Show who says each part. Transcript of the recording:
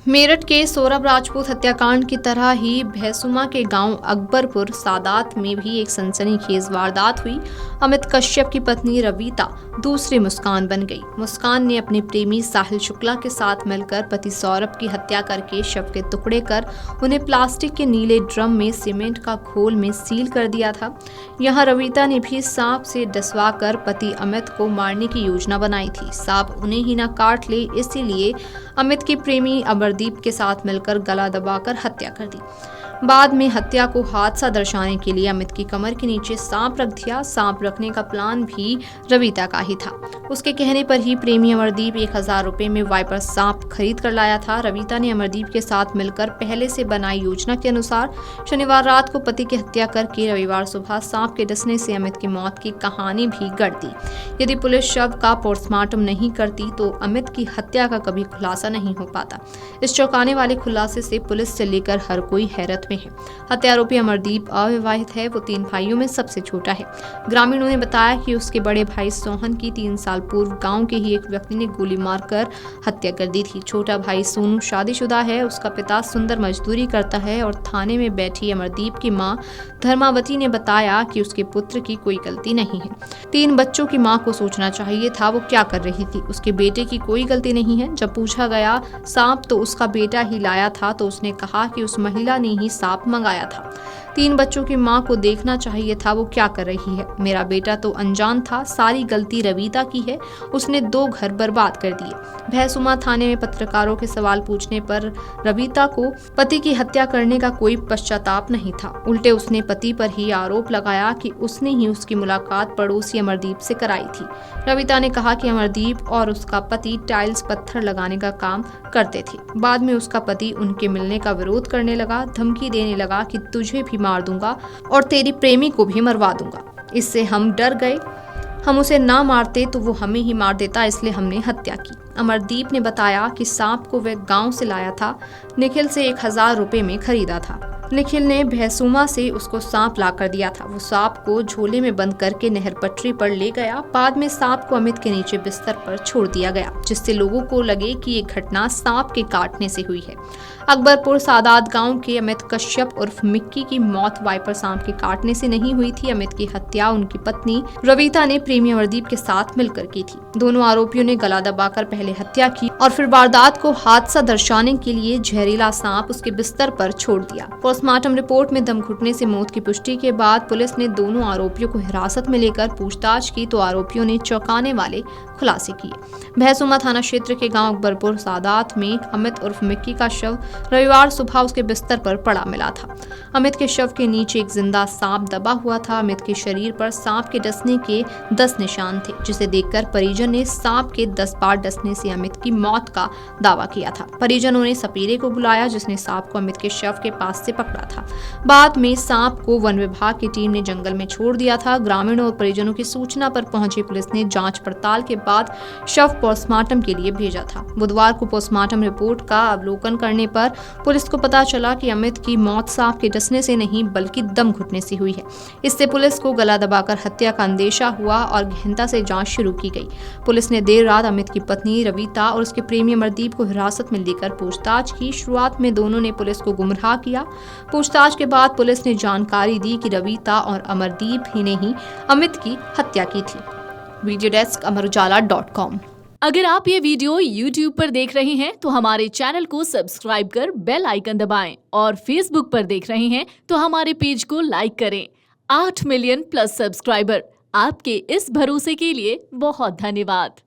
Speaker 1: मेरठ के सोरभ राजपूत हत्याकांड की तरह ही भैंसुमा के गांव अकबरपुर सादात में भी एक सनसनीखेज वारदात हुई। अमित कश्यप की पत्नी रवीता दूसरी मुस्कान बन गई। मुस्कान ने अपने प्रेमी साहिल शुक्ला के साथ मिलकर पति सौरभ की हत्या करके शव के टुकड़े कर उन्हें प्लास्टिक के नीले ड्रम में सीमेंट का घोल में सील कर दिया था। यहाँ रवीता ने भी सांप से डसवा कर पति अमित को मारने की योजना बनाई थी। सांप उन्हें ही न काट ले, इसीलिए अमित की प्रेमी अमरदीप के साथ मिलकर गला दबाकर हत्या कर दी। बाद में हत्या को हादसा दर्शाने के लिए अमित की कमर के नीचे सांप रख दिया। सांप रखने का प्लान भी रवीता का ही था। उसके कहने पर ही प्रेमी अमरदीप 1000 रुपए में वाइपर सांप खरीद कर लाया था। रवीता ने अमरदीप के साथ मिलकर पहले से बनाई योजना के अनुसार शनिवार रात को पति की हत्या करके रविवार सुबह सांप के डसने से अमित की मौत की कहानी भी गढ़ दी। यदि पुलिस शव का पोस्टमार्टम नहीं करती तो अमित की हत्या का कभी खुलासा नहीं हो पाता। इस चौंकाने वाले खुलासे से पुलिस से लेकर हर कोई हैरत में है। हत्या आरोपी अमरदीप अविवाहित है। वो 3 भाइयों में सबसे छोटा है। ग्रामीणों ने बताया कि उसके बड़े भाई सोहन की 3 साल पूर्व गांव के ही एक व्यक्ति ने गोली मारकर हत्या कर दी थी। छोटा भाई सोनू शादीशुदा है। उसका पिता सुंदर मजदूरी करता है और थाने में बैठी अमरदीप की मां धर्मावती ने बताया कि उसके पुत्र की कोई गलती नहीं है। 3 बच्चों की मां को सोचना चाहिए था वो क्या कर रही थी। उसके बेटे की कोई गलती नहीं है। जब पूछा गया सांप तो उसका बेटा ही लाया था तो उसने कहा कि उस महिला ने ही सांप मंगाया था। 3 बच्चों की मां को देखना चाहिए था वो क्या कर रही है। मेरा बेटा तो अनजान था। सारी गलती रवीता की है। उसने 2 घर बर्बाद कर दिए। भैंसुमा थाने में पत्रकारों के सवाल पूछने पर रवीता को पति की हत्या करने का कोई पश्चाताप नहीं था। उल्टे उसने पति पर ही आरोप लगाया कि उसने ही उसकी मुलाकात पड़ोसी अमरदीप से कराई थी। रवीता ने कहा कि अमरदीप और उसका पति टाइल्स पत्थर लगाने का काम करते थे। बाद में उसका पति उनके मिलने का विरोध करने लगा, धमकी देने लगा कि तुझे भी मार दूंगा और तेरी प्रेमी को भी मरवा दूंगा। इससे हम डर गए। हम उसे ना मारते तो वो हमें ही मार देता, इसलिए हमने हत्या की। अमरदीप ने बताया कि सांप को वह गांव से लाया था। निखिल से 1000 रुपए में खरीदा था। निखिल ने भैंसुमा से उसको सांप ला कर दिया था। वो सांप को झोले में बंद करके नहर पटरी पर ले गया। बाद में सांप को अमित के नीचे बिस्तर पर छोड़ दिया गया, जिससे लोगों को लगे कि ये घटना सांप के काटने से हुई है। अकबरपुर सादात गांव के अमित कश्यप उर्फ मिक्की की मौत वाइपर सांप के काटने से नहीं हुई थी। अमित की हत्या उनकी पत्नी रवीता ने प्रेमी अमरदीप के साथ मिलकर की थी। दोनों आरोपियों ने गला दबाकर पहले हत्या की और फिर वारदात को हादसा दर्शाने के लिए जहरीला सांप उसके बिस्तर पर छोड़ दिया। पोस्टमार्टम रिपोर्ट में दम घुटने से मौत की पुष्टि के बाद पुलिस ने दोनों आरोपियों को हिरासत में लेकर पूछताछ की तो आरोपियों ने चौंकाने वाले खुलासे किए। भैंसुमा थाना क्षेत्र के गांव अकबरपुर सादात में अमित उर्फ मिक्की का शव रविवार सुबह उसके बिस्तर पर पड़ा मिला था। अमित के शव के नीचे एक जिंदा सांप दबा हुआ था। अमित के शरीर पर सांप के डसने के 10 निशान थे, जिसे देखकर परिजन ने सांप के 10 बार डसने से अमित की मौत का दावा किया था। परिजनों ने सपेरे को बुलाया, जिसने सांप को अमित के शव के पास से पकड़ा था। बाद में सांप को वन विभाग की टीम ने जंगल में छोड़ दिया था। ग्रामीणों और परिजनों की सूचना पर पहुंची पुलिस ने जांच पड़ताल के बाद शव पोस्टमार्टम के लिए भेजा था। बुधवार को पोस्टमार्टम रिपोर्ट का अवलोकन करने पर पुलिस को पता चला कि अमित की मौत सांप के डसने से नहीं बल्कि दम घुटने से हुई है। इससे पुलिस को गला दबाकर हत्या का अंदेशा हुआ और गहनता से जांच शुरू की गई। पुलिस ने देर रात अमित की पत्नी रवीता और उसके प्रेमी अमरदीप को हिरासत में लेकर पूछताछ की। शुरुआत में दोनों ने पुलिस को गुमराह किया। पूछताछ के बाद पुलिस ने जानकारी दी कि रवीता और अमरदीप ही ने ही अमित की हत्या की थी। वीडियो डेस्क अमरउजाला.com।
Speaker 2: अगर आप ये वीडियो YouTube पर देख रहे हैं तो हमारे चैनल को सब्सक्राइब कर बेल आइकन दबाएं और Facebook पर देख रहे हैं तो हमारे पेज को लाइक करें। 8 मिलियन प्लस सब्सक्राइबर, आपके इस भरोसे के लिए बहुत धन्यवाद।